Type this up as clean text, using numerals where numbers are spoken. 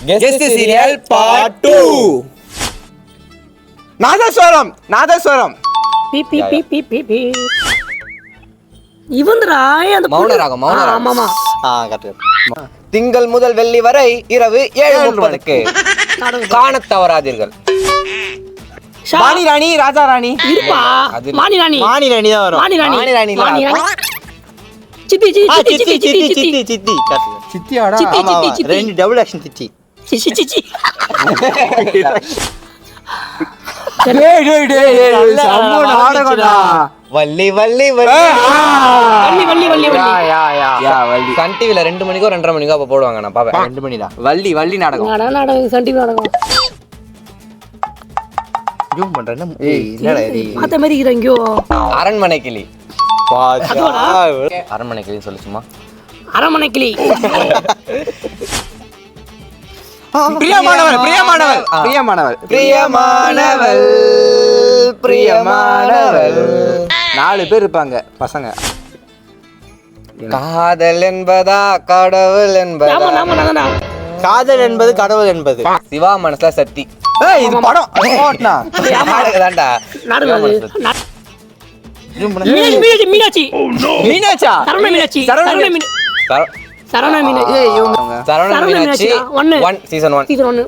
Guess the serial part 2. Nadhaswaram. பி பி பி பி பி பி. இவன்டா அந்த மௌனராகம். ஆமாமா. கரெக்ட். திங்கள் முதல் வெள்ளி வரை இரவு 7:30க்கு காணத் தவறாதீர்கள். வாணி ராணி ராஜா ராணி இருப்பா. மாணி ராணி தான் வரும். மாணி ராணி மாணி ராணி சித்தி சித்தியாடா. சித்தி, ஆமா, சித்தி, சித்தி. ரெண்டு டபுள் ஆக்ஷன் சித்தி. சிச்சி வள்ளி சன் டிவில 2 மணிக்கோ 2:30 மணிக்கோ அப்ப போடுவாங்க. நான் பாப்பேன். 2 மணிடா. வள்ளி நாடகம். நாடகம் சன் டிவி நாடகம் ஜூம் பண்றேன். என்னடா இது? மாத்த மாதிரி இருக்கிறங்கோ. அரண்மனை கிளி. அதுவாடா? அரண்மனை கிளி சொல்லு சும்மா. அரண்மனை கிளி. பிரியமானவள் 4 பேர் இருப்பாங்க பசங்க. காதல் என்பதா கடவுள் என்பதா? ஆமா நாம காதல் என்பது கடவுள் என்பது. சிவா மனசுல சக்தி. இது படம் ஓட்னா. நாடகம்தான்டா. நாடகம் அது. ஜூம் பண்ணு. மீனாட்சி மீனாட்சா. சரவண மீனாட்சி. சரவண மீனாட்சி 1 சீசன் 1. சீசன் 1.